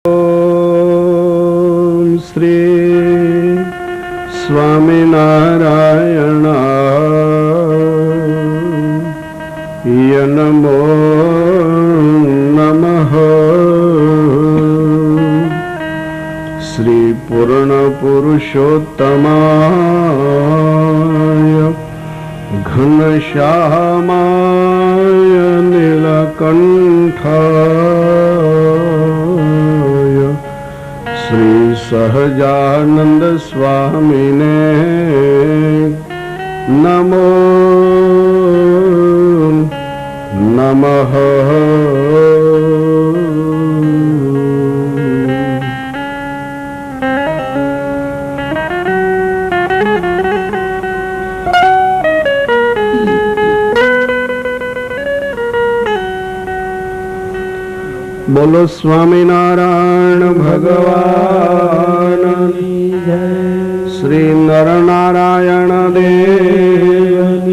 ओम श्री स्वामीनारायणाय नमो नमः। श्री पूर्ण पुरुषोत्तमाय घनश्यामाय नीलकंठाय श्री सहजानंद स्वामिने नमो नमः। बोलो स्वामीनारायण भगवान श्री नर नारायण देव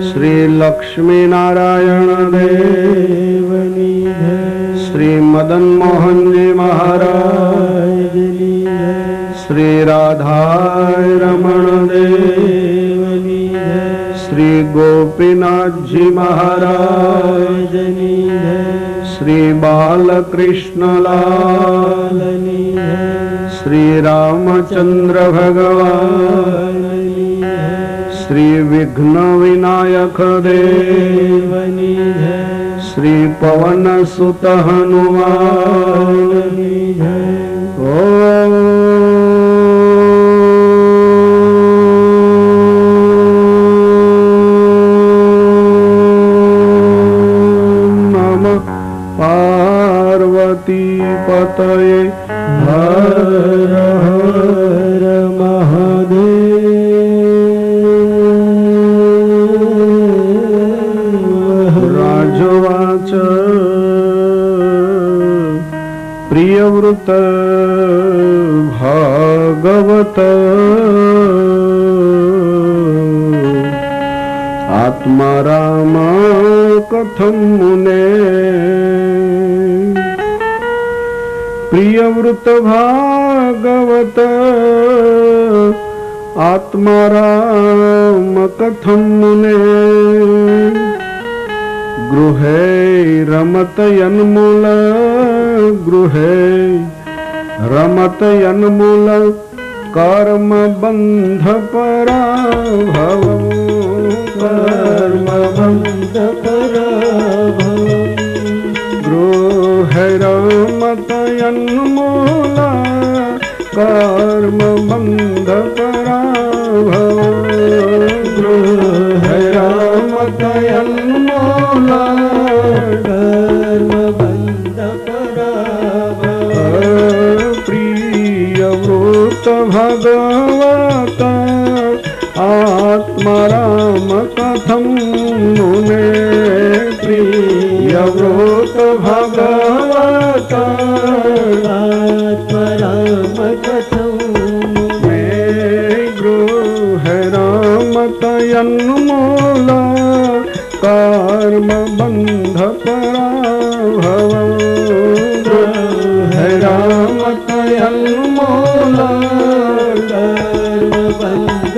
श्री लक्ष्मी नारायण देव श्री मदन मोहन जी महाराज श्री राधा रमण देव श्री गोपीनाथ जी महाराज श्री बालकृष्ण लाल श्री रामचंद्र भगवान श्री विघ्न विनायक देव श्री पवन सुत हनुमान पार्वती पतये हर हर महादेव। राजवाच प्रियव्रत भागवत आत्मा राम कथम मुने। प्रियव्रत भागवत आत्मा राम कथम मुने। गृहे रमत यन्मूल गृहे रमत यन्मूल कर्म बंध पराभव कर्म बंध पराभव। गृहे रमत यन्मूल कर्म बंध पराभव। गृहे रमत यन्मूल कर्म बंध पराभव। प्रियव्रत भगवत आत्मा राम कथम मुने। प्रियव्रत भगवत आत्मा राम कथम मुने। गृहे रमत यन्मूल कर्म बंध पराभव। गृहे रमत यन्मूल कर्म बंध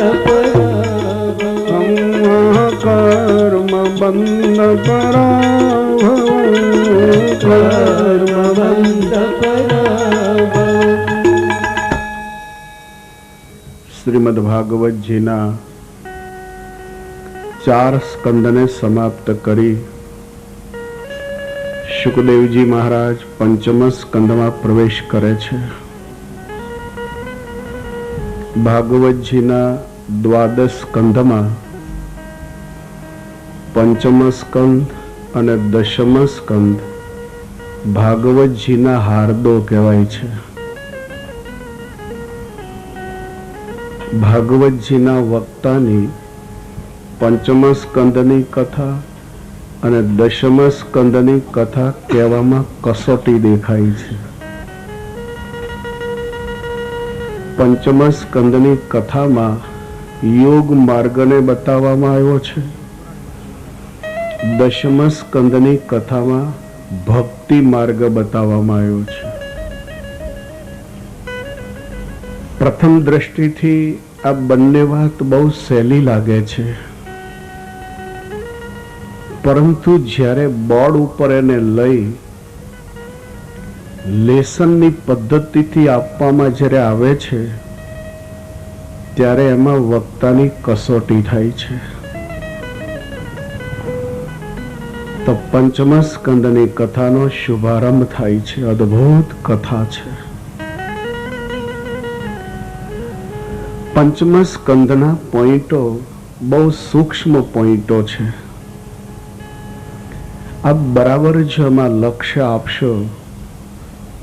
कर्म बंध पराभव। कर्म बंध पराभव। श्रीमद् भागवत जी ना 4 स्कंद ने समाप्त करी शुकदेव जी महाराज 5મ स्कंद में प्रवेश करे छे। भागवत जी ना 12 स्कंद में 5મ स्कंद અને 10મ स्कंद भागवत जी ना हार्दो कहेवाय छे। भागवत जी ना वक्तानी 5મ स्कंदनी कथा અને 10મ स्कंदनी कथा कहेवामां कसोटी देखाई छे। 5મ स्कंदनी कथा में योग मार्ग ने बताववामां आव्यो छे। 10મ स्कंदनी कथा में भक्ति मार्ग बताववामां आव्यो छे। પ્રથમ દ્રષ્ટિથી આ બંને વાત બહુ સહેલી લાગે છે, પરંતુ જ્યારે બોર્ડ ઉપર એને લઈ લેસનની પદ્ધતિથી આપવામાં જ્યારે આવે છે ત્યારે એમાં વક્તાની કસોટી થાય છે. તો પંચમ સ્કંદની કથાનો શુભારંભ થાય છે. અદ્ભુત કથા છે. પંચમ સ્કંદના પોઈન્ટો બહુ સૂક્ષ્મ પોઈન્ટો છે. આપ બરાબર જ આમાં લક્ષ્ય આપશો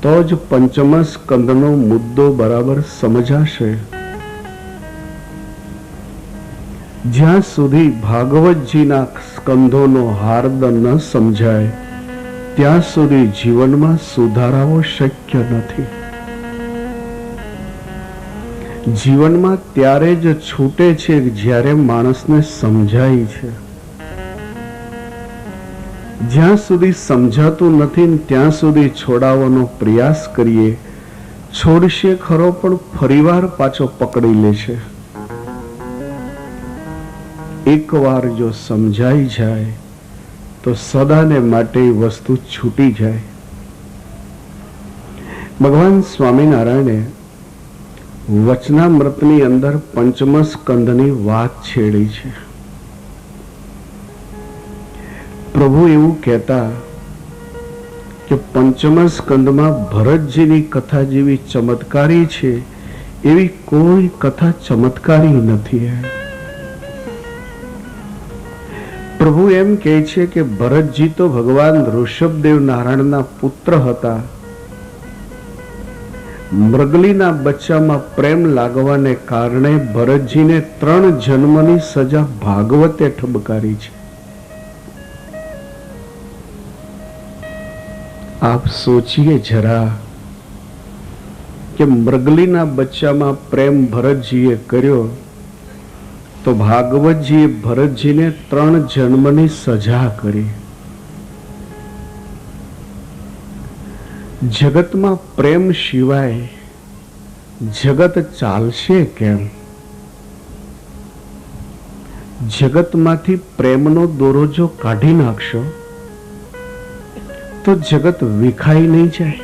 તો જ પંચમ સ્કંદનો મુદ્દો બરાબર સમજાશે. જ્યાં સુધી ભાગવતજીના સ્કંધોનો હાર્દ ન સમજાય ત્યાં સુધી જીવનમાં સુધારાઓ શક્ય નથી. જીવનમાં ત્યારે જ છૂટે છે જ્યારે માણસને સમજાય છે. જ્યાં સુધી સમજાતું નથી ત્યાં સુધી છોડાવવાનો પ્રયાસ કરીએ, છોડશે ખરો પણ ફરીવાર પાછો પકડી લેશે. એકવાર જો સમજાઈ જાય તો સદાને માટે વસ્તુ છૂટી જાય. ભગવાન સ્વામિનારાયણે વચનામૃતની અંદર પંચમ સ્કંદની વાત છેડી છે. પ્રભુ એવું કહેતા કે પંચમ સ્કંદમાં ભરતજીની કથા જેવી ચમત્કારી છે એવી કોઈ કથા ચમત્કારી નથી. પ્રભુ એમ કહે છે કે ભરતજી તો ભગવાન ઋષભદેવ નારાયણના પુત્ર હતા. મૃગલીના બચ્ચામાં પ્રેમ લાગવાને કારણે ભરતજીને 3 જન્મની સજા ભાગવતે ઠબકારી છે. આપ સોચીએ જરા કે મૃગલીના બચ્ચામાં પ્રેમ ભરતજીએ કર્યો તો ભાગવતજીએ ભરતજીને 3 જન્મની સજા કરી. જગતમાં પ્રેમ સિવાય જગત ચાલશે કેમ? જગતમાંથી પ્રેમનો દોરો જો કાઢી નાખશો તો જગત વિખાઈ નહીં જાય.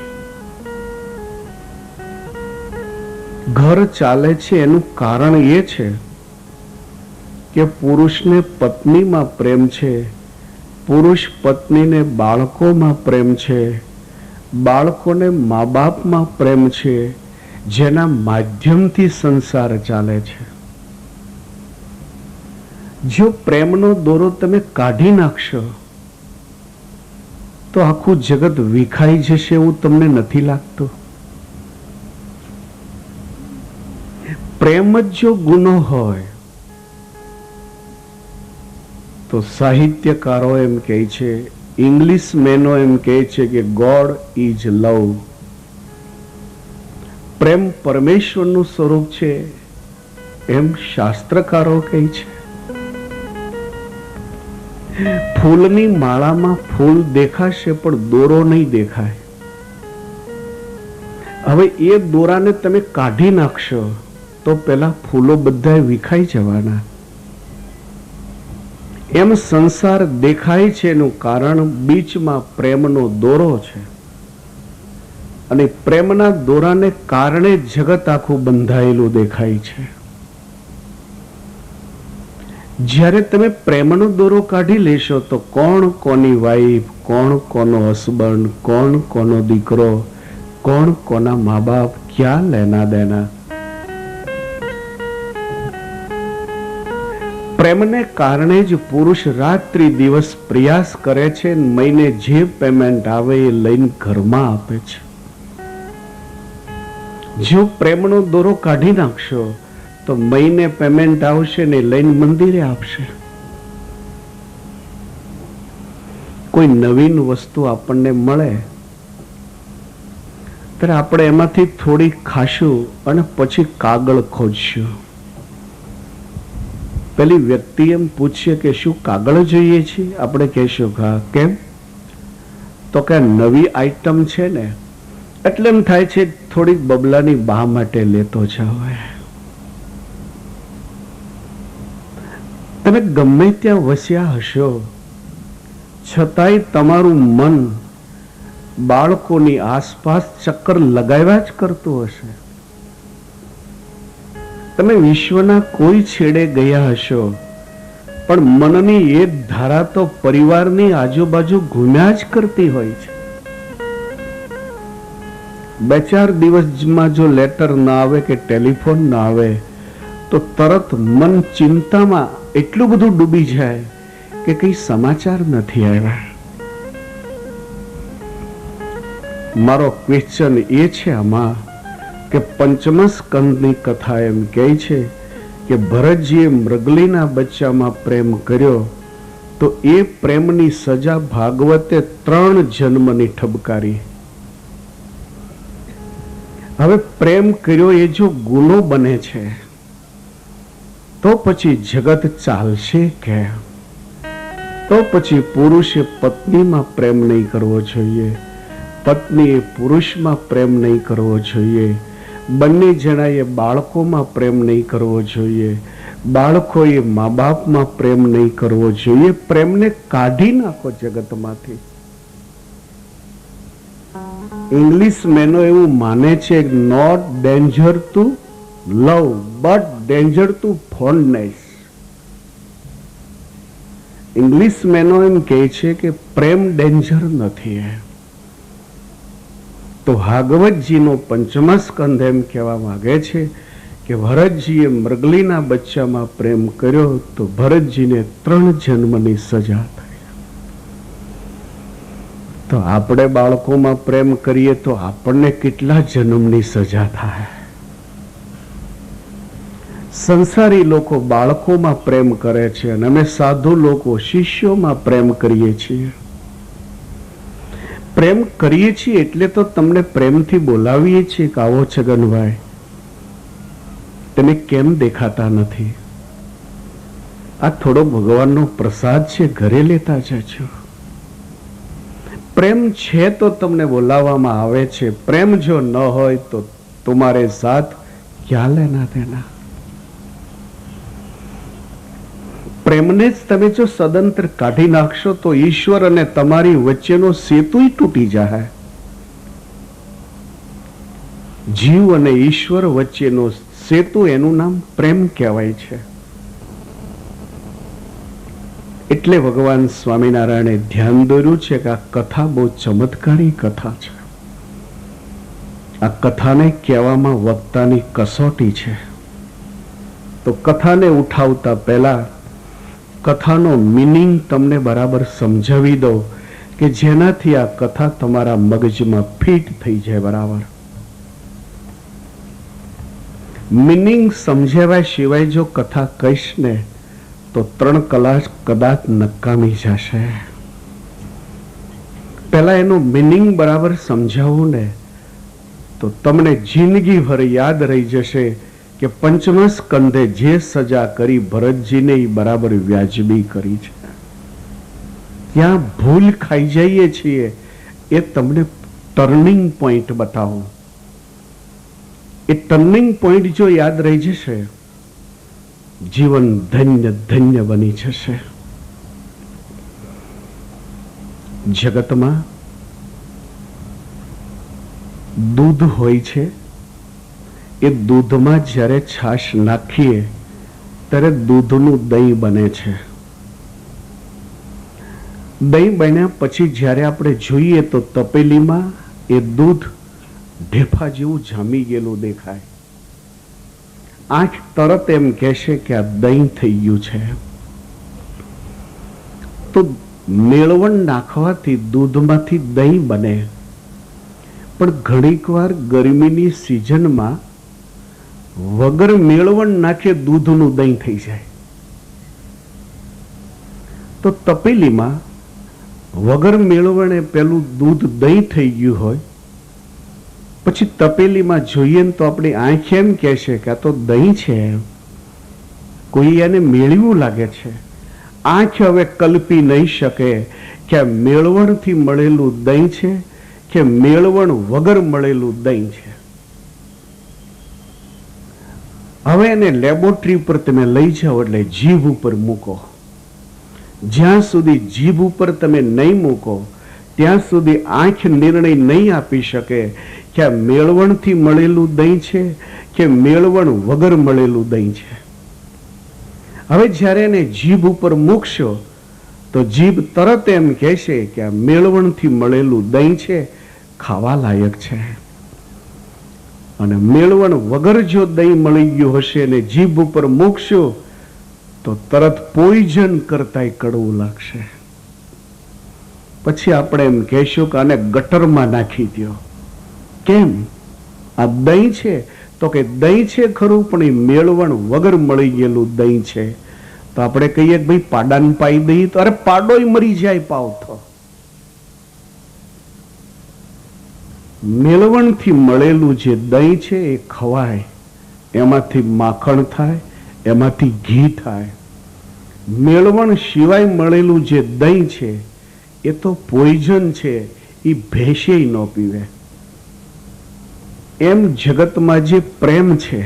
ઘર ચાલે છે એનું કારણ એ છે કે પુરુષને પત્નીમાં પ્રેમ છે, પુરુષ પત્નીને બાળકોમાં પ્રેમ છે, બાળકોને મા બાપમાં પ્રેમ છે, જેના માધ્યમથી સંસાર ચાલે છે. જો પ્રેમનો દોરો તમે કાઢી નાખશો તો આખું જગત વિખાઈ જશે એવું તમને નથી લાગતું? પ્રેમ જ જો ગુનો હોય તો સાહિત્યકારો એમ કહે છે, ઇંગ્લિશ મેનો એમ કહે છે કે ગોડ ઇઝ લવ. પ્રેમ પરમેશ્વરનું સ્વરૂપ છે એમ શાસ્ત્રકારો કહે છે. ફૂલની માળામાં ફૂલ દેખાશે પણ દોરો નહીં દેખાય. હવે એ દોરાને તમે કાઢી નાખશો તો પેલા ફૂલો બધા વિખાઈ જવાના. એમ સંસાર દેખાય છે એનું કારણ બીચમાં પ્રેમનો દોરો છે, અને પ્રેમના દોરાને કારણે જગત આખું બંધાયેલું દેખાય છે. જ્યારે તમે પ્રેમનો દોરો કાઢી લેશો તો કોણ કોની વાઈફ, કોણ કોનો હસબન્ડ, કોણ કોનો દીકરો, કોણ કોના મા બાપ, ક્યાં લેના દેના. પ્રેમને કારણે જ પુરુષ રાત્રિ દિવસ પ્રયાસ કરે છે, મહિને જે પેમેન્ટ આવે એ લઈને ઘરમાં આપે છે. જો પ્રેમનો દોરો કાઢી નાખશો તો મહિને પેમેન્ટ આવશે ને લઈને મંદિરે આપશે. કોઈ નવીન વસ્તુ આપણને મળે ત્યારે આપણે એમાંથી થોડી ખાશું અને પછી કાગળ ખોજશું. પેલી વ્યક્તિ એમ પૂછે કે શું કાગળ જોઈએ છે? આપણે કહેશું હા. કેમ? તો કે નવી આઈટમ છે ને એટલે એમ થાય છે થોડીક બબલાની બા માટે લેતો જાવ. તમે ગમે ત્યાં વસ્યા હશો છતાંય તમારું મન બાળકોની આસપાસ ચક્કર લગાવ્યા જ કરતું હશે. તમે વિશ્વના કોઈ છેડે ગયા હશો પણ મનની એક ધારા તો પરિવારની આજુબાજુ ઘૂમ્યા જ કરતી હોય છે. 2-4 દિવસમાં જો લેટર ના આવે કે ટેલિફોન ના આવે તો તરત મન ચિંતામાં એટલું બધું ડૂબી જાય કે કઈ સમાચાર નથી આવ્યા. મારો ક્વેશ્ચન એ છે આમાં કે પંચમ સ્કંદની કથા એમ કહે છે કે ભરતજીએ મૃગલીના બચ્ચામાં પ્રેમ કર્યો તો એ પ્રેમની સજા ભાગવતે 3 જન્મની ઠબકારી. હવે પ્રેમ કર્યો એ જો ગુનો બને છે તો પછી જગત ચાલશે કે? તો પછી પુરુષે પત્નીમાં પ્રેમ નહીં કરવો જોઈએ, પત્નીએ પુરુષમાં પ્રેમ નહીં કરવો જોઈએ, બંને જણાએ બાળકોમાં પ્રેમ નહીં કરવો જોઈએ, બાળકોએ મા બાપમાં પ્રેમ નહીં કરવો જોઈએ. પ્રેમને કાઢી નાખો જગતમાંથી. ઇંગ્લિશ મેનો એવું માને છે not danger to love but danger to fondness. English મેનો એમ કહે છે કે પ્રેમ ડેન્જર નથી. તો ભાગવતજીનો પંચમ સ્કંદ એમ કહેવા માંગે છે કે ભરતજીએ મૃગલીના બચ્ચામાં પ્રેમ કર્યો તો ભરતજીને 3 જન્મની સજા થઈ. તો આપણે બાળકોમાં પ્રેમ કરીએ તો આપણને કેટલા જન્મની સજા થાય? સંસારી લોકો બાળકોમાં પ્રેમ કરે છે અને અમે સાધુ લોકો શિષ્યોમાં પ્રેમ કરીએ છીએ. પ્રેમ કરીએ છીએ એટલે તો તમને પ્રેમથી બોલાવીએ છીએ કે આવો છગનભાઈ, તમે કેમ દેખાતા નથી? આ થોડો ભગવાનનો પ્રસાદ છે, ઘરે લેતા જજો. પ્રેમ છે તો તમને બોલાવવામાં આવે છે. પ્રેમ જો ન હોય તો તમારે સાથ ક્યાં લેના દેના? પ્રેમને જ તમે જો સદંતર કાઢી નાખશો તો ઈશ્વર અને તમારી વચ્ચેનો સેતુય તૂટી જાય. જીવ અને ઈશ્વર વચ્ચેનો સેતુ એનું નામ પ્રેમ કહેવાય છે. એટલે ભગવાન સ્વામિનારાયણે ધ્યાન દોર્યું છે કે આ કથા બહુ ચમત્કારી કથા છે. આ કથાને કહેવામાં વક્તાની કસોટી છે. તો કથાને ઉઠાવતા પહેલા કથાનો મિનિંગ તમને બરાબર સમજાવી દો કે જેનાથી આ કથા તમારા મગજમાં ફિટ થઈ જાય. બરાબર મિનિંગ સમજાવ્યા સિવાય જો કથા કહીશ ને તો 3 કલાક કદાચ નકામી જશે. પહેલા એનો મિનિંગ બરાબર સમજાવું ને તો તમને જિંદગીભર યાદ રહી જશે કે પંચમ સ્કંધે જે સજા કરી ભરતજીને એ બરાબર વ્યાજબી કરી છે. ક્યાં ભૂલ ખાઈ જઈએ છીએ એ તમને ટર્નિંગ પોઈન્ટ બતાવો. એ ટર્નિંગ પોઈન્ટ જો યાદ રહી જશે, જીવન ધન્ય ધન્ય બની જશે. જગતમાં દૂધ હોય છે, એ દૂધમાં જ્યારે છાશ નાખીએ ત્યારે દૂધનું દહીં બને છે. દહીં બન્યા પછી જ્યારે આપણે જોઈએ તો તપેલીમાં એ દૂધ ઢેફા જેવું જામી ગયેલું દેખાય. આંખ તરત એમ કહેશે કે આ દહીં થઈ ગયું છે. તો મેળવણ નાખવાથી દૂધમાંથી દહીં બને, પણ ઘણીક વાર ગરમીની સિઝનમાં વગર મેળવણ નાખે દૂધનું દહીં થઈ જાય. તો તપેલીમાં વગર મેળવણે પેલું દૂધ દહીં થઈ ગયું હોય, પછી તપેલીમાં જોઈએ તો આપણી આંખ એમ કહેશે કે આ તો દહીં છે, કોઈ એને મેળવ્યું લાગે છે. આંખ હવે કલ્પી નહીં શકે કે આ મેળવણથી મળેલું દહીં છે કે મેળવણ વગર મળેલું દહીં છે. હવે એને લેબોરેટરી પર તમે લઈ જાઓ એટલે જીભ ઉપર મૂકો. જ્યાં સુધી જીભ ઉપર તમે નહીં મૂકો ત્યાં સુધી આંખ નિર્ણય નહીં આપી શકે કે આ મેળવણથી મળેલું દહીં છે કે મેળવણ વગર મળેલું દહીં છે. હવે જ્યારે એને જીભ ઉપર મૂકશો તો જીભ તરત એમ કહેશે કે આ મેળવણથી મળેલું દહીં છે, ખાવા લાયક છે. અને મેળવણ વગર જો દહીં મળી ગયું હશે અને જીભ ઉપર મૂકશો તો તરત પોઈઝન કરતાય કડવું લાગશે. પછી આપણે એમ કહેશું કે આને ગટરમાં નાખી દો. કેમ? આ દહીં છે તો કે દહીં છે ખરું, પણ એ મેળવણ વગર મળી ગયેલું દહીં છે. તો આપણે કહીએ કે ભાઈ પાડાને પાઈ દઈએ તો અરે પાડોય મરી જાય પાવથો. મેળવણથી મળેલું જે દહીં છે એ ખવાય, એમાંથી માખણ થાય, એમાંથી ઘી થાય. મેળવણ સિવાય મળેલું જે દહીં છે એ તો પોઈઝન છે, એ ભેંસે ન પીવે. એમ જગતમાં જે પ્રેમ છે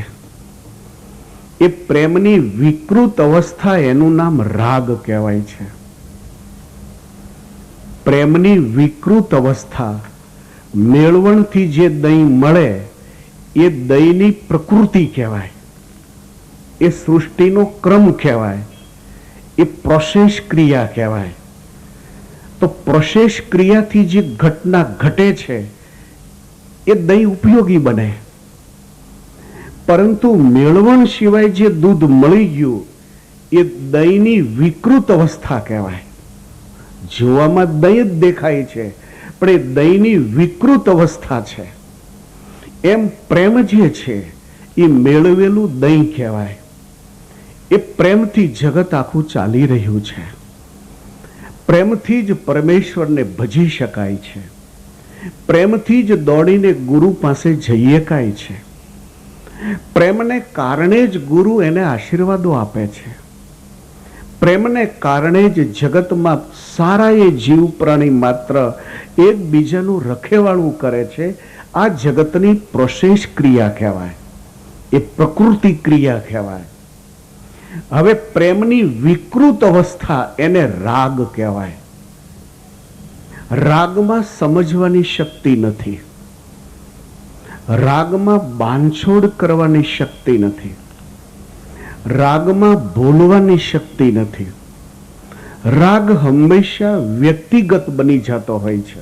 એ પ્રેમની વિકૃત અવસ્થા, એનું નામ રાગ કહેવાય છે. પ્રેમની વિકૃત અવસ્થા, મેળવણથી જે દહીં મળે એ દહીંની પ્રકૃતિ કહેવાય, એ સૃષ્ટિનો ક્રમ કહેવાય, એ પ્રોસેસ ક્રિયા કહેવાય. તો પ્રોસેસ ક્રિયાથી જે ઘટના ઘટે છે એ દહીં ઉપયોગી બને. પરંતુ મેળવણ સિવાય જે દૂધ મળી ગયું એ દહીંની વિકૃત અવસ્થા કહેવાય. જોવામાં દહીં જ દેખાય છે પણ એ દહીંની વિકૃત અવસ્થા છે. એમ પ્રેમ જે છે એ મેળવેલું દહીં કહેવાય. એ પ્રેમથી જગત આખું ચાલી રહ્યું છે. પ્રેમથી જ પરમેશ્વરને ભજી શકાય છે. પ્રેમથી જ દોડીને ગુરુ પાસે જઈ શકાય છે. પ્રેમને કારણે જ ગુરુ એને આશીર્વાદો આપે છે. પ્રેમને કારણે જ જગતમાં સારા એ જીવ પ્રાણી માત્ર એકબીજાનું રખેવાળું કરે છે. આ જગતની પ્રોસેસ ક્રિયા કહેવાય, એ પ્રકૃતિ ક્રિયા કહેવાય. હવે પ્રેમની વિકૃત અવસ્થા એને રાગ કહેવાય. રાગમાં સમજવાની શક્તિ નથી, રાગમાં બાંધછોડ કરવાની શક્તિ નથી, રાગમાં ભૂલવાની શક્તિ નથી. રાગ હંમેશા વ્યક્તિગત બની જતો હોય છે.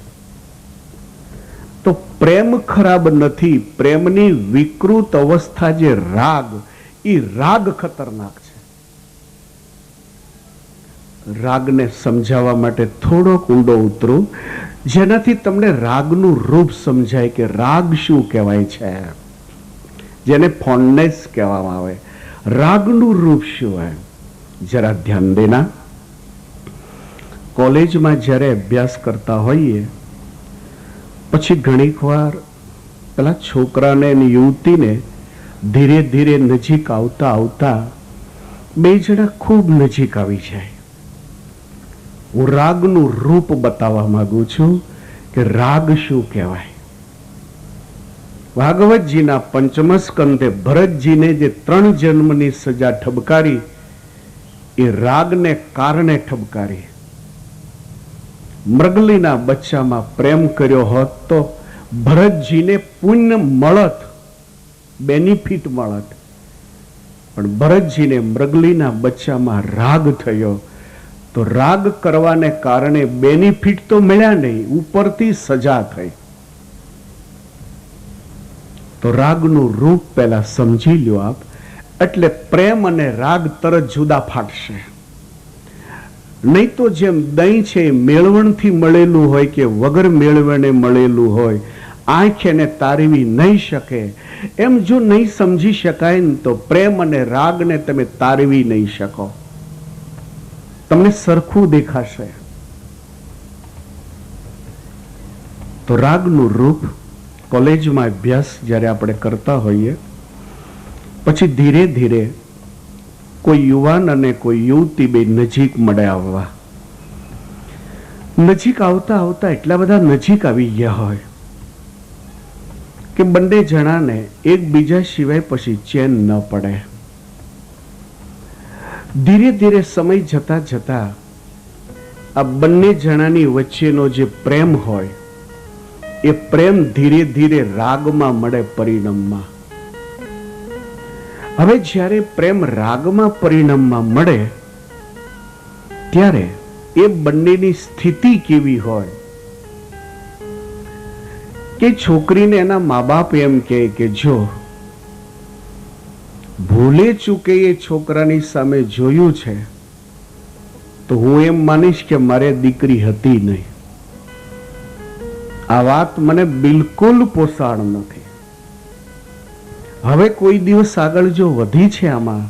તો પ્રેમ ખરાબ નથી, પ્રેમની વિકૃત અવસ્થા જે રાગ, એ રાગ ખતરનાક છે. રાગને સમજાવવા માટે થોડોક ઊંડો ઉતરું, જેનાથી તમને રાગનું રૂપ સમજાય કે રાગ શું કહેવાય છે, જેને ફોન્ડનેસ કહેવામાં આવે. રાગનું રૂપ શું હોય જરા ધ્યાન દેના. કોલેજમાં જ્યારે અભ્યાસ કરતા હોઈએ પછી ઘણીક વાર પેલા છોકરાને અને યુવતીને ધીરે ધીરે નજીક આવતા આવતા બે જણા ખૂબ નજીક આવી જાય. હું રાગનું રૂપ બતાવવા માંગુ છું કે રાગ શું કહેવાય. ભાગવતજીના પંચમ સ્કંદે ભરતજીને જે 3 જન્મની સજા ઠબકારી એ રાગને કારણે ઠબકારી. મૃગલીના બચ્ચામાં પ્રેમ કર્યો હોત તો ભરતજીને પુણ્ય મળત, બેનિફિટ મળત. પણ ભરતજીને મૃગલીના બચ્ચામાં રાગ થયો તો રાગ કરવાને કારણે બેનિફિટ તો મળ્યા નહીં, ઉપરથી સજા થઈ. તો રાગનું રૂપ પહેલા સમજી લ્યો આપ. એટલે પ્રેમ અને રાગ તરત જુદા ફાટશે. નહીં તો જેમ દહીં છે મેળવણથી મળેલું હોય કે વગર મેળવણે મળેલું હોય, આંખ એને તારવી નહીં શકે. એમ જો નહીં સમજી શકાય ને તો પ્રેમ અને રાગને તમે તારવી નહીં શકો. તમને સરખું દેખાશે. તો રાગનું રૂપ કોલેજમાં અભ્યાસ જ્યારે આપણે કરતા હોઈએ પછી ધીરે ધીરે કોઈ યુવાન અને કોઈ યુવતી બે નજીક મળે આવવા. નજીક આવતા આવતા એટલા બધા નજીક આવી ગયા હોય કે બંને જણાને એકબીજા સિવાય પછી ચેન ન પડે. ધીરે ધીરે સમય જતા જતા આ બંને જણાની વચ્ચેનો જે પ્રેમ હોય એ પ્રેમ ધીરે ધીરે રાગમાં મળે, પરિણમમાં. હવે જ્યારે પ્રેમ રાગમાં પરિણમમાં મળે ત્યારે એ બંનેની સ્થિતિ કેવી હોય કે છોકરીને એના મા બાપ એમ કહે કે જો ભૂલે ચૂકે એ છોકરાની સામે જોયું છે તો હું એમ માનીશ કે મારે દીકરી હતી નહીં. આ વાત મને બિલકુલ પોસાણ નથી. હવે કોઈ દિવસ આગળ જો વધી છે આમાં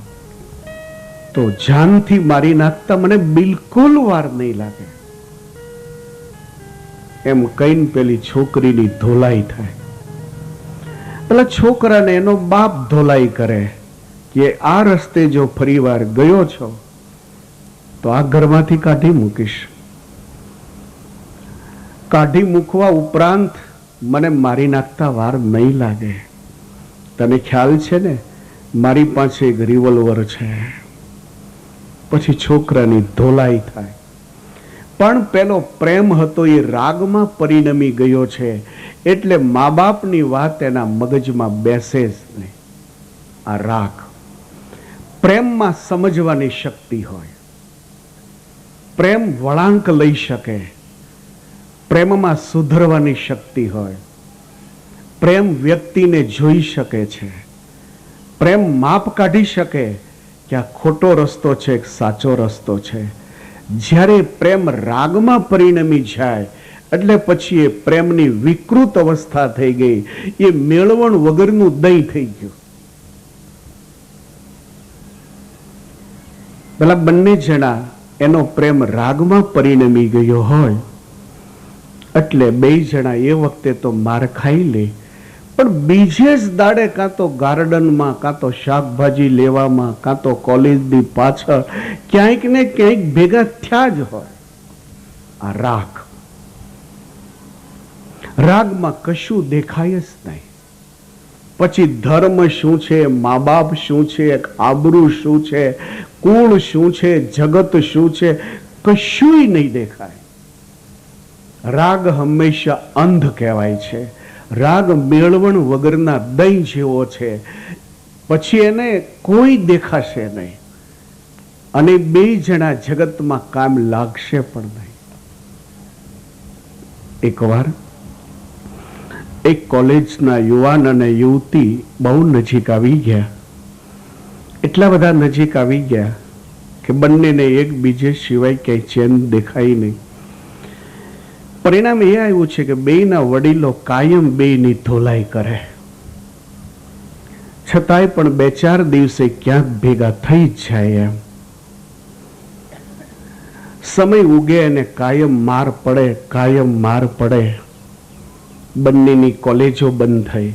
તો જાનથી મારી નાખતા મને બિલકુલ વાર નહીં લાગે. એમ કહીને પેલી છોકરીની ધોલાઈ થાય. પેલા છોકરાને એનો બાપ ધોલાઈ કરે કે આ રસ્તે જો ફરીવાર ગયો છો તો આ ઘરમાંથી કાઢી મૂકીશ. કાઢી મૂકવા ઉપરાંત મને મારી નાખતા વાર નહીં લાગે. તને ખ્યાલ છે ને મારી પાસે એક રિવોલ્વર છે. પછી છોકરાની ધોલાઈ થાય. પણ પેલો પ્રેમ હતો એ રાગમાં પરિણમી ગયો છે એટલે મા બાપની વાત એના મગજમાં બેસે જ નહીં. આ રાગ પ્રેમમાં સમજવાની શક્તિ હોય, પ્રેમ વળાંક લઈ શકે, પ્રેમમાં સુધરવાની શક્તિ હોય, પ્રેમ વ્યક્તિને જોઈ શકે છે, પ્રેમ માપ કાઢી શકે કે આ ખોટો રસ્તો છે કે સાચો રસ્તો છે. જ્યારે પ્રેમ રાગમાં પરિણમી જાય એટલે પછી એ પ્રેમની વિકૃત અવસ્થા થઈ ગઈ. એ મેળવણ વગરનું દહીં થઈ ગયું. પેલા બંને જણા એનો પ્રેમ રાગમાં પરિણમી ગયો હોય એટલે બે જણા એ વખતે તો માર ખાઈ લે, પણ બીજે જ દાડે કાં તો ગાર્ડનમાં, કાં તો શાકભાજી લેવામાં, કાં તો કોલેજની પાછળ ક્યાંક ને ક્યાંક ભેગા થયા જ હોય. આ રાગ, રાગમાં કશું દેખાય જ નહીં. પછી ધર્મ શું છે, મા બાપ શું છે, આબરૂ શું છે, કુળ શું છે, જગત શું છે, કશુંય નહીં દેખાય. રાગ હંમેશા અંધ કહેવાય છે. રાગ મેળવણ વગરના દહીં જેવો છે. પછી એને કોઈ દેખાશે નહીં અને બે જણા જગતમાં કામ લાગશે પણ નહીં. એકવાર એક કોલેજના યુવાન અને યુવતી બહુ નજીક આવી ગયા. એટલા બધા નજીક આવી ગયા કે બંનેને એકબીજે સિવાય ક્યાંય ચેન દેખાય નહીં. પરિણામ એ આવ્યું છે કે બેયના વડીલો કાયમ બેયની ધોલાઈ કરે, છતાંય પણ 2-4 દિવસે ક્યાંક ભેગા થઈ જ જાય. એમ સમય ઉગે અને કાયમ માર પડે, કાયમ માર પડે. બંનેની કોલેજો બંધ થઈ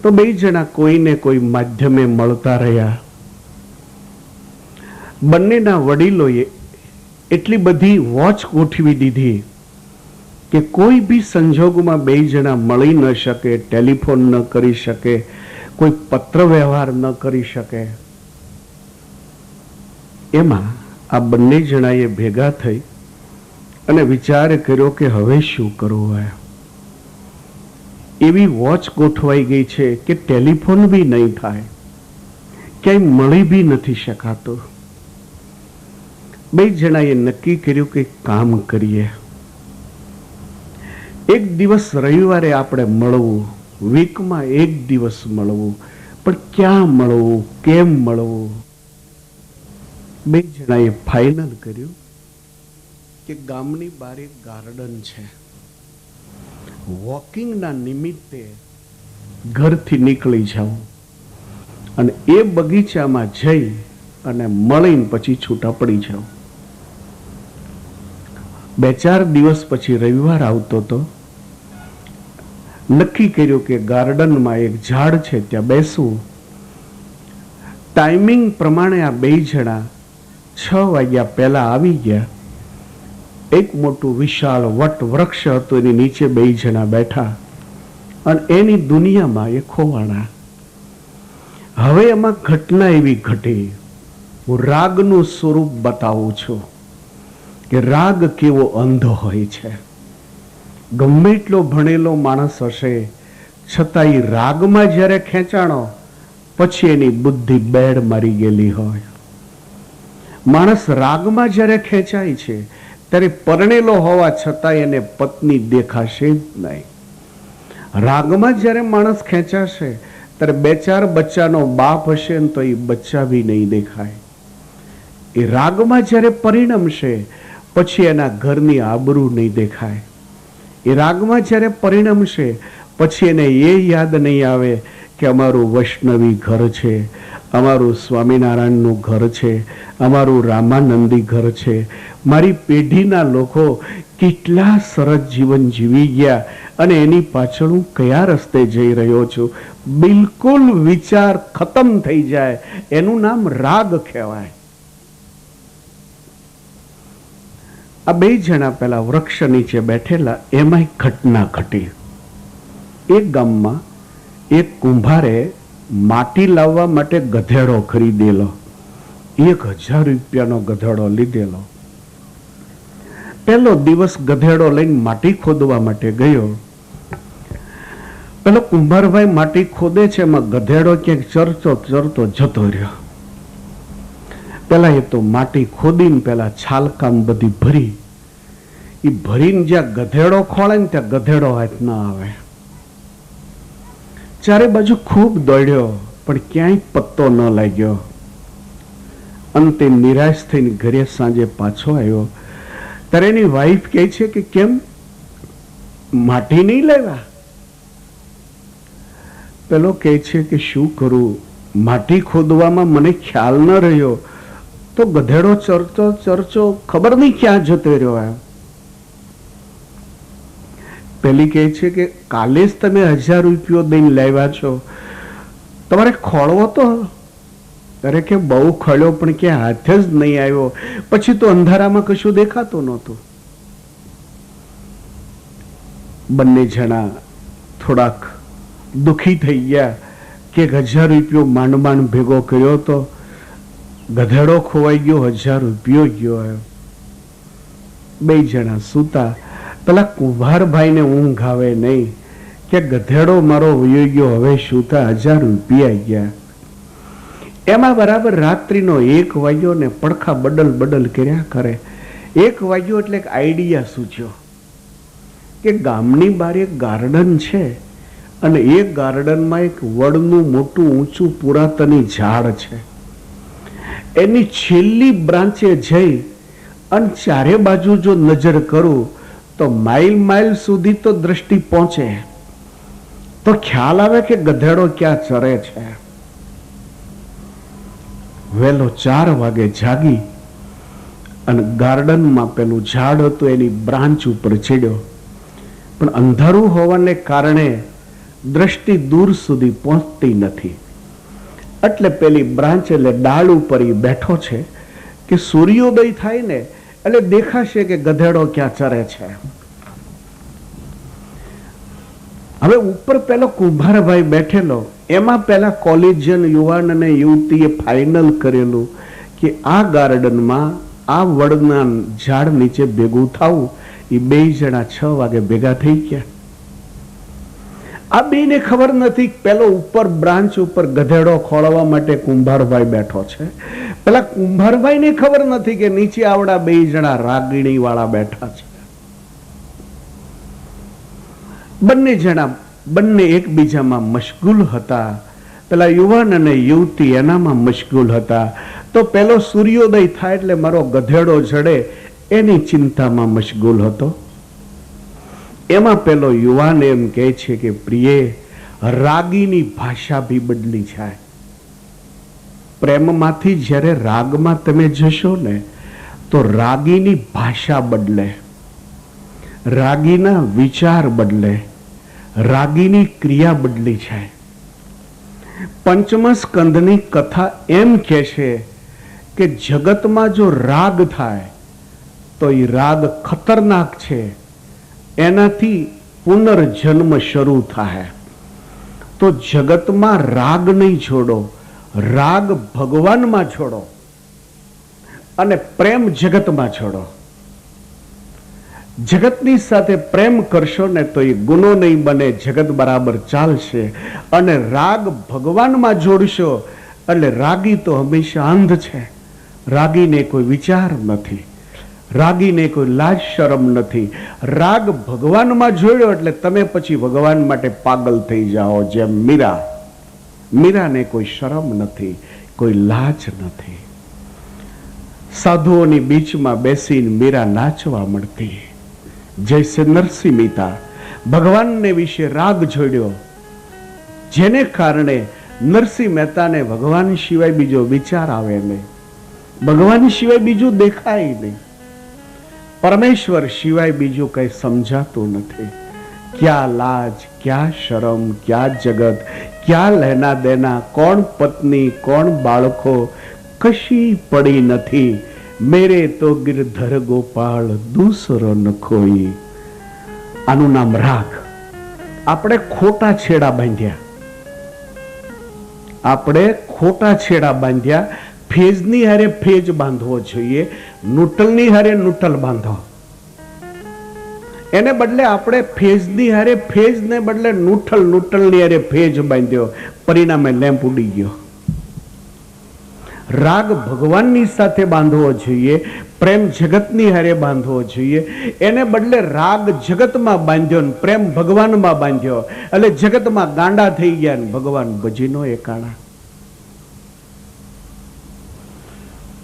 તો બે જણા કોઈને કોઈ માધ્યમે મળતા રહ્યા. બંનેના વડીલોએ એટલી બધી વોચ ગોઠવી દીધી કે કોઈ બી સંજોગોમાં બે જણા મળી ન શકે, ટેલિફોન ન કરી શકે, કોઈ પત્ર વ્યવહાર ન કરી શકે. એમાં આ બંને જણાએ ભેગા થઈ અને વિચાર કર્યો કે હવે શું કરવું હોય. એવી વોચ ગોઠવાઈ ગઈ છે કે ટેલિફોન બી નહીં થાય, ક્યાંય મળી બી નથી શકાતું. બે જણાએ નક્કી કર્યું કે કામ કરીએ. એક દિવસ રવિવારે આપણે મળવું, વીકમાં એક દિવસ મળવું, પણ ક્યાં મળવું, કેમ મળવું? બે જણાએ ફાઇનલ કર્યું કે ગામની બહાર એક ગાર્ડન છે. વોકિંગના નિમિત્તે ઘરથી નીકળી જાઉં અને એ બગીચામાં જઈ અને મળીને પછી છૂટા પડી જાઉં. 2-4 દિવસ પછી રવિવાર આવતો તો નક્કી કર્યું કે ગાર્ડનમાં એક ઝાડ છે ત્યાં બેસવું. ટાઈમિંગ પ્રમાણે આ બે જણા 6 વાગ્યા પહેલા આવી ગયા. એક મોટું વિશાળ વટ વૃક્ષ હતું, એની નીચે બે જણા બેઠા અને એની દુનિયામાં એ ખોવાણા. હવે એમાં ઘટના એવી ઘટી, હું રાગનું સ્વરૂપ બતાવું છું કે રાગ કેવો અંધ હોય છે. ગમે એટલો ભણેલો માણસ હશે છતાં એ રાગમાં જ્યારે ખેંચાણો પછી એની બુદ્ધિ બેડ મારી ગયેલી હોય. માણસ રાગમાં જ્યારે ખેંચાય છે ત્યારે પરણેલો હોવા છતાં એને પત્ની દેખાશે જ નહીં. રાગમાં જ્યારે માણસ ખેંચાશે ત્યારે બે ચાર બચ્ચાનો બાપ હશે ને તો એ બચ્ચા બી નહીં દેખાય. એ રાગમાં જ્યારે પરિણમશે પછી એના ઘરની આબરૂ નહીં દેખાય. એ રાગમાં જ્યારે પરિણમશે પછી એને એ યાદ નહીં આવે કે અમારું વૈષ્ણવી ઘર છે, અમારું સ્વામિનારાયણનું ઘર છે, અમારું રામાનંદી ઘર છે, મારી પેઢીના લોકો કેટલા સરસ જીવન જીવી ગયા અને એની પાછળ હું કયા રસ્તે જઈ રહ્યો છું. બિલકુલ વિચાર ખતમ થઈ જાય. એનું નામ રાગ કહેવાય. આ બે જણા પેલા વૃક્ષ નીચે બેઠેલા, એમાં એક ઘટના ઘટી. એક ગામમાં એક કુંભારે માટી લાવવા માટે ગધેડો ખરીદેલો. 1000 રૂપિયાનો ગધેડો લીધેલો. પહેલો દિવસ ગધેડો લઈને માટી ખોદવા માટે ગયો. પેલો કુંભારભાઈ માટી ખોદે છે, એમાં ગધેડો ક્યાંક ચરતો ચરતો જતો રહ્યો. પેલા એ તો માટી ખોદીને પેલા છાલકામ બધી ભરી. એ ભરીને જ્યાં ગધેડો ખોળે ને ત્યાં ગધેડો હાથ ના આવે. ચારે બાજુ ખૂબ દોડ્યો પણ ક્યાંય પત્તો ન લાગ્યો. અંતે નિરાશ થઈને ઘરે સાંજે પાછો આવ્યો ત્યારે એની વાઈફ કહે છે કે કેમ માટી નહીં લાવ્યા? પેલો કહે છે કે શું કરું, માટી ખોદવામાં મને ખ્યાલ ન રહ્યો તો ગધેડો ચરતો ચરચો ખબર નહીં ક્યાં જતો રહ્યો. એમ પેલી કહે છે કે કાલે જ તમે 1000 રૂપિયો દઈને લાવ્યા છો, તમારે ખોળવો તો. અરે કે બહુ ખોળ્યો પણ ક્યાં હાથ જ નહીં આવ્યો. પછી તો અંધારામાં કશું દેખાતું નહોતું. બંને જણા થોડાક દુખી થઈ ગયા કે 1000 રૂપિયો માંડ માંડ ભેગો કર્યો તો ગધેડો ખોવાઈ ગયો, 1000 રૂપિયો ગયો. બે જણા સૂતા. પેલા કુંભારભાઈને ઊંઘ આવે નહીં કે ગધેડો મારો વયો ગયો, હવે સૂતા 1000 રૂપિયા ગયા. એમાં બરાબર રાત્રિનો 1 વાગ્યો ને પડખા બડલ બડલ કર્યા કરે. 1 વાગ્યો એટલે એક આઈડિયા સૂચ્યો કે ગામની બહાર એક ગાર્ડન છે અને એ ગાર્ડનમાં એક વડનું મોટું ઊંચું પુરાતની ઝાડ છે. એની છેલ્લી બ્રાન્ચે જઈ અને ચારે બાજુ જો નજર કરું તો માઇલ સુધી તો દ્રષ્ટિ પહોંચે તો ખ્યાલ આવે કે ગધેડો ક્યાં ચરે છે. વહેલો 4 વાગે જાગી અને ગાર્ડનમાં પેલું ઝાડ હતું એની બ્રાન્ચ ઉપર ચડ્યો. પણ અંધારું હોવાને કારણે દ્રષ્ટિ દૂર સુધી પહોંચતી નથી. એટલે પેલી બ્રાન્ચ એટલે ડાળ ઉપર એ બેઠો છે કે સૂર્યોદય થાય ને એટલે દેખાશે કે ગધેડો ક્યાં ચરે છે. હવે ઉપર પેલો કુંભારભાઈ બેઠેલો, એમાં પેલા કોલેજિયન યુવાન અને યુવતીએ ફાઇનલ કરેલું કે આ ગાર્ડનમાં આ વડના ઝાડ નીચે ભેગું થવું. એ બે જણા 6 વાગે ભેગા થઈ ગયા. આ બેને ખબર નથી પેલો ઉપર બ્રાન્ચ ઉપર ગધેડો ખોળવા માટે કુંભારભાઈ બેઠો છે. પેલા કુંભારભાઈને ખબર નથી કે નીચે આવડા બે જણા રાગીણી વાળા બેઠા છે. બંને એકબીજામાં મશગુલ હતા. પેલા યુવાન અને યુવતી એનામાં મશગુલ હતા. તો પેલો સૂર્યોદય થાય એટલે મારો ગધેડો જડે એની ચિંતામાં મશગુલ હતો. એમાં પેલો યુવાન એમ કહે છે કે પ્રિય, રાગીની ભાષા બી બદલી જાય. પ્રેમમાંથી જ્યારે રાગમાં તમે જશો ને તો રાગીની ભાષા બદલે, રાગીના વિચાર બદલે, રાગીની ક્રિયા બદલી જાય. પંચમ સ્કંદની કથા એમ કહે છે કે જગતમાં જો રાગ થાય તો એ રાગ ખતરનાક છે. એનાથી પુનર્જન્મ શરૂ થાય તો જગતમાં રાગ નહીં છોડો, રાગ ભગવાનમાં છોડો અને પ્રેમ જગતમાં છોડો. જગતની સાથે પ્રેમ કરશો ને તો એ ગુનો નહીં બને, જગત બરાબર ચાલશે. અને રાગ ભગવાનમાં જોડશો એટલે રાગી તો હંમેશા અંધ છે. રાગીને કોઈ વિચાર નથી, રાગીને કોઈ લાજ શરમ નથી. રાગ ભગવાનમાં જોડ્યો એટલે તમે પછી ભગવાન માટે પાગલ થઈ જાઓ. જેમ મીરાને કોઈ શરમ નથી, કોઈ લાજ નથી. સાધુઓની બીચમાં બેસીને મીરા નાચવા મળતી. જૈસે નરસિંહ મહેતા ભગવાનને વિશે રાગ જોડ્યો, જેને કારણે નરસિંહ મહેતાને ભગવાન સિવાય બીજો વિચાર આવે નહીં, ભગવાન સિવાય બીજું દેખાય નહીં, પરમેશ્વર સિવાય બીજું કઈ સમજાતું નથી. ક્યાં લાજ, ક્યાં શરમ, ક્યાં જગત, ક્યાં લેના દેના, કોણ પત્ની, કોણ બાળકો, કશી પડી નથી. મેરે તો ગિરધર ગોપાળ દૂસરો ન કોઈ. આનું નામ રાગ. આપણે ખોટા છેડા બાંધ્યા, આપણે ખોટા છેડા બાંધ્યા. ફેજની હારે ફેજ બાંધવો જોઈએ, નૂટલની હારે નૂટલ બાંધો. એને બદલે આપણે ફેજની હારે ફેજ ને બદલે નૂટલની હારે ફેજ બાંધ્યો, પરિણામે લેમ્પ ઉડી ગયો. રાગ ભગવાનની સાથે બાંધવો જોઈએ, પ્રેમ જગતની હારે બાંધવો જોઈએ. એને બદલે રાગ જગતમાં બાંધ્યો ને પ્રેમ ભગવાનમાં બાંધ્યો એટલે જગતમાં ગાંડા થઈ ગયા ને ભગવાન ભજીનો એકાણા.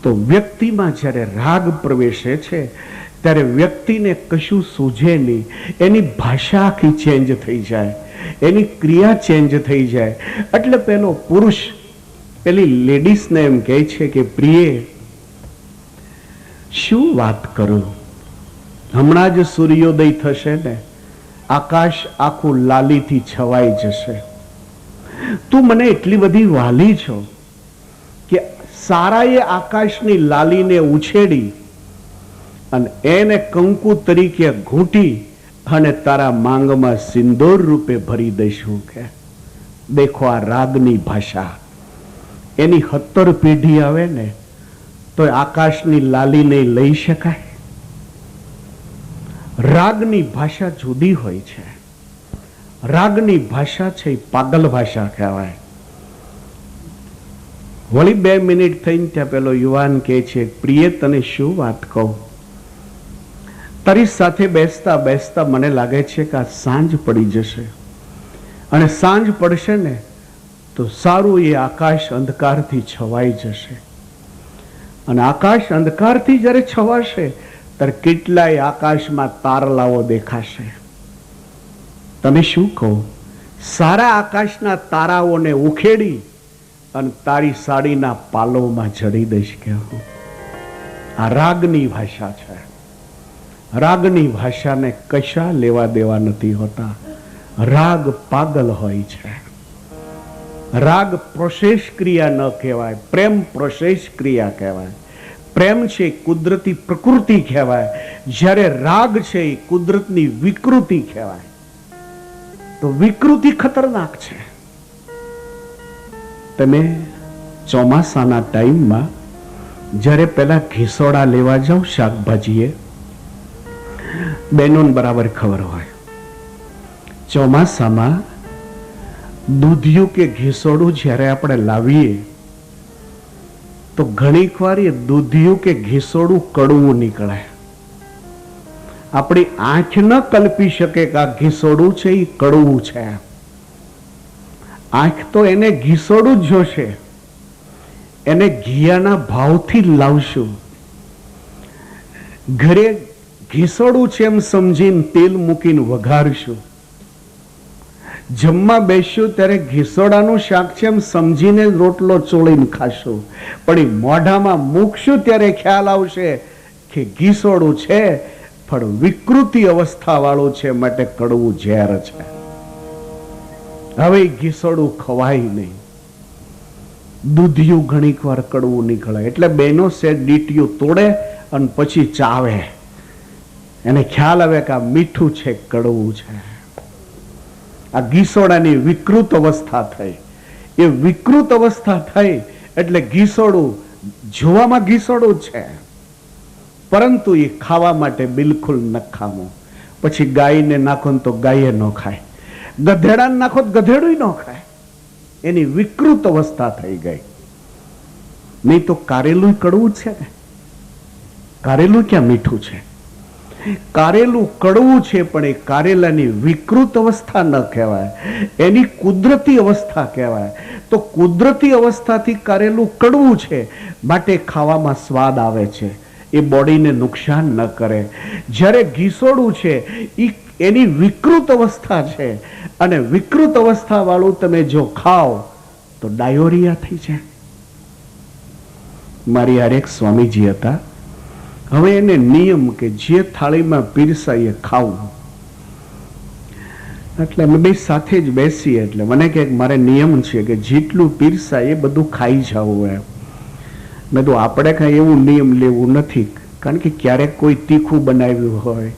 તો વ્યક્તિમાં જ્યારે રાગ પ્રવેશે છે ત્યારે વ્યક્તિને કશું સૂઝે નહીં. એની ભાષા આખી ચેન્જ થઈ જાય, એની ક્રિયા ચેન્જ થઈ જાય. એટલે પેલો પુરુષ પેલી લેડીઝને એમ કહે છે કે પ્રિય, શું વાત કરું, હમણાં જ સૂર્યોદય થશે ને, આકાશ આખું લાલીથી છવાઈ જશે. તું મને એટલી બધી વાલી છો કે સારાએ આકાશની લાલીને ઉછેડી અને એને કંકુ તરીકે ઘૂંટી અને તારા માંગમાં સિંદૂર રૂપે ભરી દઈશું. કે દેખો આ રાગની ભાષા. એની 70 પેઢી આવે ને તો આકાશની લાલીને લઈ શકાય. રાગની ભાષા જુદી હોય છે. રાગની ભાષા છે પાગલ ભાષા કહેવાય. વળી 2 મિનિટ થઈને ત્યાં પેલો યુવાન કહે છે, પ્રિય તને શું વાત કહું, તારી સાથે બેસતા બેસતા મને લાગે છે કે આ સાંજ પડી જશે અને સાંજ પડશે ને તો સારું એ આકાશ અંધકારથી છવાઈ જશે. અને આકાશ અંધકારથી જ્યારે છવાશે ત્યારે કેટલાય આકાશમાં તારલાઓ દેખાશે. તમે શું કહો, સારા આકાશના તારાઓને ઉખેડી અને તારી સાડીના પાલોમાં જડી દઈશ કે હું? આ રાગની ભાષા છે. રાગની ભાષાને કશા લેવા દેવા નથી હોતા. રાગ પાગલ હોય છે. રાગ પ્રોસેસ ક્રિયા ન કહેવાય, પ્રેમ પ્રોસેસ ક્રિયા કહેવાય. પ્રેમ છે કુદરતી પ્રકૃતિ કહેવાય, જ્યારે રાગ છે એ કુદરતની વિકૃતિ કહેવાય. તો વિકૃતિ ખતરનાક છે. તમે ચોમાસાના ટાઈમમાં જ્યારે પેલા ઘીસોડા લેવા જાઓ શાકભાજીએ, બહેનોને બરાબર ખબર હોય, ચોમાસામાં દૂધિયું કે ઘીસોડું જ્યારે આપણે લાવીએ તો ઘણીક વાર એ દૂધિયું કે ઘીસોડું કડવું નીકળે. આપણી આંખ ન કલ્પી શકે કે આ ઘીસોડું છે એ કડવું છે. આંખ તો એને ઘીસોડું જ જોશે, એને ઘીયાના ભાવથી જ લાવશું. ઘરે ઘીસોડું છે એમ સમજીને તેલ મૂકીને વઘારશું. જમવા બેસ્યું ત્યારે ઘીસોડાનું શાક છે એમ સમજીને રોટલો ચોળીને ખાશું. પણ એ મોઢામાં મૂકશું ત્યારે ખ્યાલ આવશે કે ઘીસોડું છે પણ વિકૃતિ અવસ્થા વાળું છે, માટે કડવું ઝેર છે. હવે ઘીસોડું ખવાય નહીં. દૂધિયું ઘણીક વાર કડવું નીકળે એટલે બેનો સેટ ડીટીયું તોડે અને પછી ચાવે. એને ખ્યાલ આવે કે આ મીઠું છે, કડવું છે. આ ઘીસોડાની વિકૃત અવસ્થા થઈ. એ વિકૃત અવસ્થા થઈ એટલે ઘીસોડું જોવામાં ઘીસોડું છે, પરંતુ એ ખાવા માટે બિલકુલ નકામું. પછી ગાયને નાખો તો ગાયે ન ખાય, ગધેડાને નાખો તો ગધેડું ન ખાય. એની વિકૃત અવસ્થા થઈ ગઈ. નહીં તો કારેલું કડવું છે ને? કારેલું ક્યાં મીઠું છે? કારેલું કડવું છે, પણ એ કારેલાની વિકૃત અવસ્થા ન કહેવાય, એની કુદરતી અવસ્થા કહેવાય. તો કુદરતી અવસ્થાથી કારેલું કડવું છે, માટે ખાવામાં સ્વાદ આવે છે, એ બોડીને નુકસાન ન કરે. જ્યારે ઘીસોડું છે એની વિકૃત અવસ્થા છે, અને વિકૃત અવસ્થા વાળું તમે જો ખાઓ તો ડાયોરિયા થઈ જાય. મારી હારે એક સ્વામીજી હતા. હવે એને નિયમ કે જે થાળીમાં પીરસાય એ ખાવું. એટલે અમે બે સાથે જ બેસીએ. એટલે મને કે મારે નિયમ છે કે જેટલું પીરસાય એ બધું ખાઈ જવું એમ. મેં તો આપણે કાંઈ એવું નિયમ લેવું નથી, કારણ કે ક્યારેક કોઈ તીખું બનાવ્યું હોય,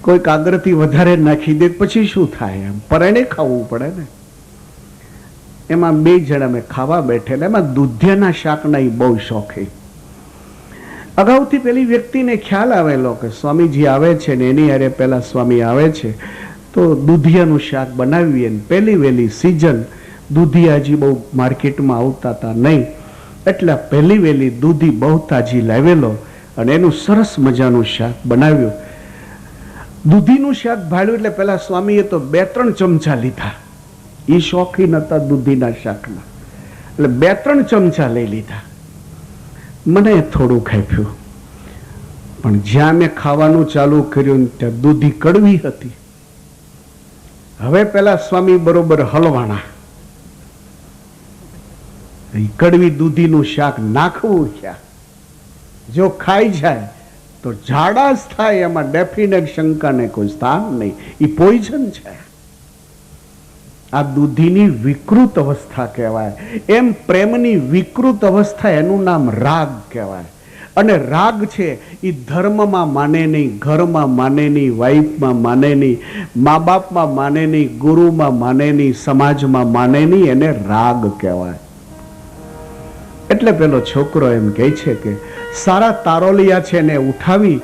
કોઈ કાગરથી વધારે નાખી દે પછી શું થાય, એમ પરણે ખાવું પડે ને. એમાં બે જણા મેં ખાવા બેઠેલા. એમાં દૂધિયાના શાકના એ બહુ શોખીન. અગાઉથી પેલી વ્યક્તિને ખ્યાલ આવેલો કે સ્વામીજી આવે છે ને એની હારે પેલા સ્વામી આવે છે, તો દૂધિયાનું શાક બનાવીએ. પહેલી વહેલી સિઝન દૂધિયા હજી બહુ માર્કેટમાં આવતા હતા નહીં, એટલે પહેલી વહેલી દૂધી બહુ તાજી લાવેલો અને એનું સરસ મજાનું શાક બનાવ્યું. દૂધીનું શાક ભાળ્યું એટલે પેલા સ્વામીએ તો 2-3 ચમચા લીધા. એ શોખીન હતા દૂધીના શાકના, એટલે 2-3 ચમચા લઈ લીધા. મને થોડું ખાપ્યું, પણ જ્યાં મેં ખાવાનું ચાલુ કર્યું ત્યાં દૂધી કડવી હતી. હવે પેલા સ્વામી બરોબર હલવાણા. કડવી દૂધીનું શાક નાખવું ક્યાં? જો ખાઈ જાય તો ઝાડા જ થાય, એમાં ડેફિનેટ શંકાને કોઈ સ્થાન નહીં. એ પોઈઝન છે. આ દૂધીની વિકૃત અવસ્થા કહેવાય. એમ પ્રેમની વિકૃત અવસ્થા, એનું નામ રાગ કહેવાય. અને રાગ છે એ ધર્મમાં માને નહીં, ઘરમાં માને નહીં, વાઈફમાં માને નહીં, મા બાપમાં માને નહીં, ગુરુમાં માને નહીં, સમાજમાં માને નહીં. એને રાગ કહેવાય. એટલે પેલો છોકરો એમ કહે છે કે સારા તારોલિયા છે ને ઉઠાવી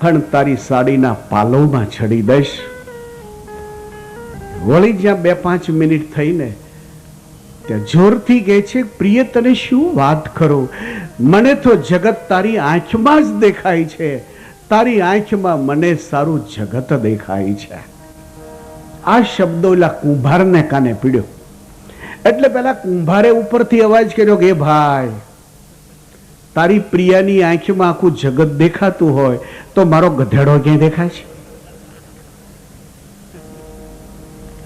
અને તારી સાડીના પાલવમાં ચડી દઈશ. વળી જ્યાં 2-5 મિનિટ થઈને ત્યાં જોરથી કહે છે, પ્રિય તને શું વાત કરું, મને તો જગત તારી આંખમાં જ દેખાય છે, તારી આંખમાં મને સારું જગત દેખાય છે. આ શબ્દો એલા કુંભારને કાને પીડ્યો. એટલે પેલા કુંભારે ઉપરથી અવાજ કર્યો કે ભાઈ, તારી પ્રિયાની આંખમાં આખું જગત દેખાતું હોય તો મારો ગધેડો ક્યાં દેખાય છે?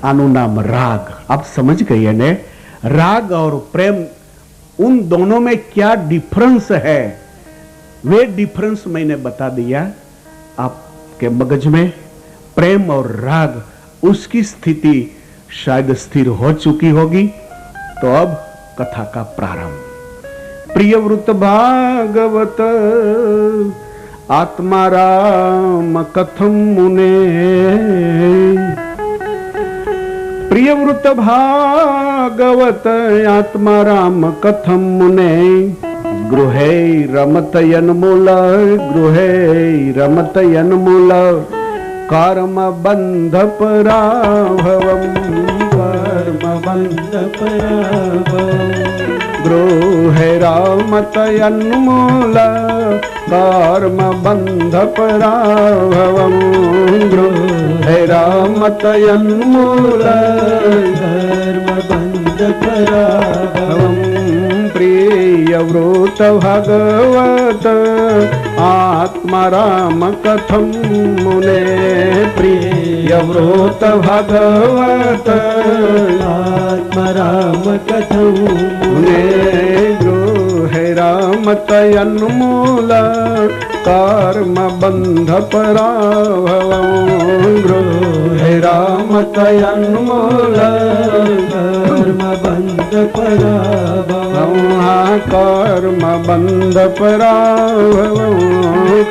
आनु नाम राग। आप समझ गए ने, राग और प्रेम उन दोनों में क्या डिफरेंस है, वे डिफरेंस मैंने बता दिया। आपके मगज में प्रेम और राग उसकी स्थिति शायद स्थिर हो चुकी होगी। तो अब कथा का प्रारंभ। प्रियव्रत भागवत आत्मा राम कथम मुने, प्रियव्रत भागवत आत्मा राम कथम मुने, गृहे रमतयन मूल, गृहे रमतयन मूल, कर्म बंध पराभवम, कर्म बंध पराभवम, गृहे रमतयन मूल, कर्म बंध पराभवम, गृहे रमतयन मूल, कर्म बंध पराभवम, प्रियव्रत भगवत आत्मा राम कथम मुने, प्रियव्रत भगवत आत्मा राम कथम मुने, गृहे रमतयन मूल, कर्म बंध पराभवम, गृहे रमतयन मूल, कर्म बंध पराभवम, कर्म बंध पराभवम,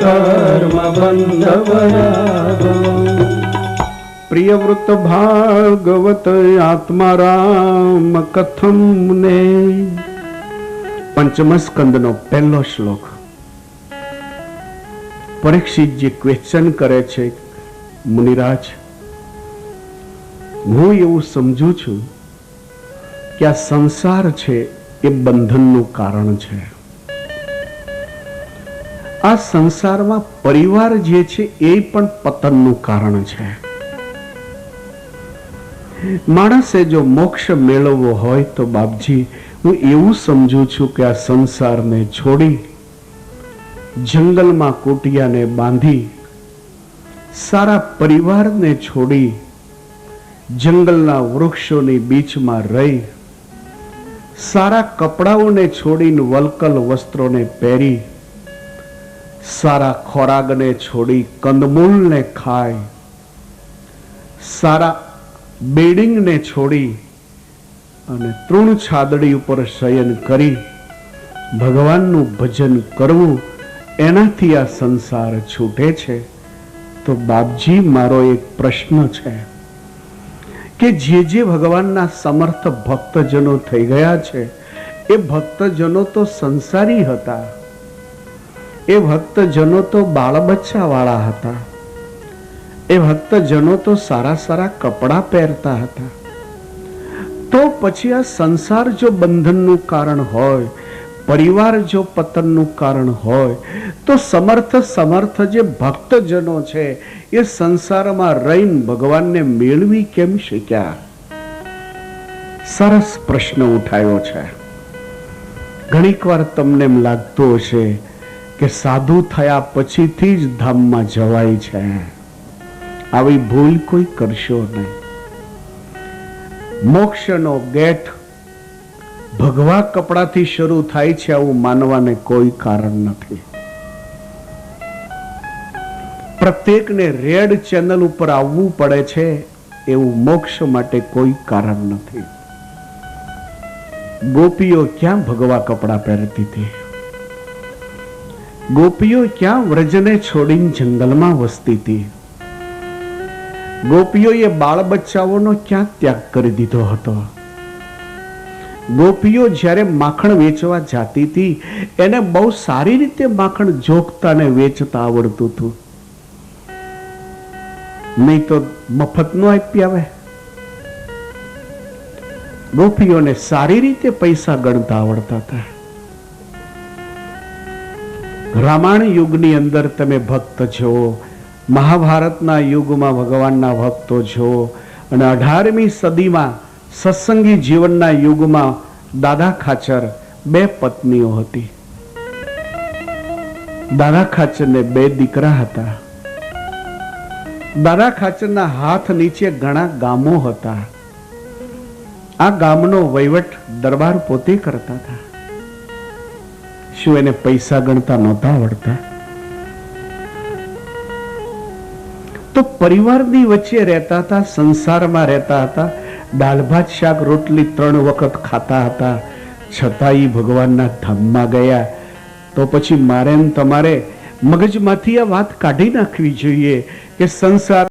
कर्म बंध पराभवम। प्रियव्रत भागवत आत्माराम कथम ने पंचम स्कंदनो पहलो श्लोक। परीक्षितजी क्वेश्चन करे छे, मुनिराज હું એવું સમજુ છું કે આ સંસાર છે એ બંધનનું કારણ છે. આ સંસારમાં પરિવાર જે છે એ પણ પતનનું કારણ છે. માણસે જો મોક્ષ મેળવવો હોય તો બાપજી હું એવું સમજુ છું કે આ સંસારને છોડી જંગલમાં કુટિયાને બાંધી, સારા પરિવારને છોડી જંગલના વૃક્ષોની બીચમાં રહી, સારા કપડાઓને છોડીને વલ્કલ વસ્ત્રોને પહેરી, સારા ખોરાકને છોડી કંદમૂળને ખાય, સારા બેડિંગને છોડી અને તૃણ છાદડી ઉપર શયન કરી ભગવાનનું ભજન કરવું, એનાથી આ સંસાર છૂટે છે. તો બાપજી મારો એક પ્રશ્ન છે કે જે ભગવાનના સમર્થ ભક્તજનો થઈ ગયા છે એ ભક્તજનો તો સંસારી હતા, એ ભક્તજનો તો બાળ બચ્ચા વાળા હતા, એ ભક્તજનો તો સારા સારા કપડા પહેરતા હતા. તો પછી આ સંસાર જો બંધનનું કારણ હોય, પરિવાર જો પતનનું કારણ હોય, તો સમર્થ જે ભક્તજનો છે એ સંસારમાં રહીને ભગવાનને મેળવી કેમ શક્યા? સરસ પ્રશ્ન ઉઠાયો છે. ઘણીક વાર તમને એમ લાગતું હશે કે સાધુ થયા પછીથી જ ધામમાં જવાય છે. આવી ભૂલ કોઈ કરશો નહીં. મોક્ષનો ગેટ ભગવા કપડાથી શરૂ થાય છે આવું માનવાને કોઈ કારણ નથી. પ્રત્યેકને રેડ ચેનલ ઉપર આવવું પડે છે એવું મોક્ષ માટે કોઈ કારણ નથી. ગોપીઓ ક્યાં ભગવા કપડા પહેરતી હતી? ગોપીઓ ક્યાં વ્રજને છોડીને જંગલમાં વસતી હતી? ગોપીઓએ બાળ બચ્ચાઓનો ક્યાં ત્યાગ કરી દીધો હતો? ગોપીઓ જ્યારે માખણ વેચવા જાતી હતી એને બહુ સારી રીતે માખણ જોખતા ને વેચતા આવડતું હતું. નહીં તો મફત નો આપી આવે. ગોપીઓને સારી રીતે પૈસા ગણતા આવડતા હતા. રામાયણ યુગની અંદર તમે ભક્ત છો, મહાભારતના યુગમાં ભગવાનના ભક્તો છો, અને 18મી સદીમાં સત્સંગી જીવનના યુગમાં દાદા ખાચર 2 પત્નીઓ હતી. દાદા ખાચરને 2 દીકરા હતા. દાદા ખાચરના હાથ નીચે ઘણા ગામો હતા. આ ગામનો વહીવટ દરબાર પોતે કરતા હતા. શું એને પૈસા ગણતા નહોતા આવડતા? તો પરિવારની વચ્ચે રહેતા હતા, સંસારમાં રહેતા હતા, દાળ ભાત શાક રોટલી 3 વખત ખાતા હતા, છતાં ભગવાનના ધામમાં ગયા. તો પછી મારે તમારે મગજમાંથી આ વાત કાઢી નાખવી જોઈએ કે સંસાર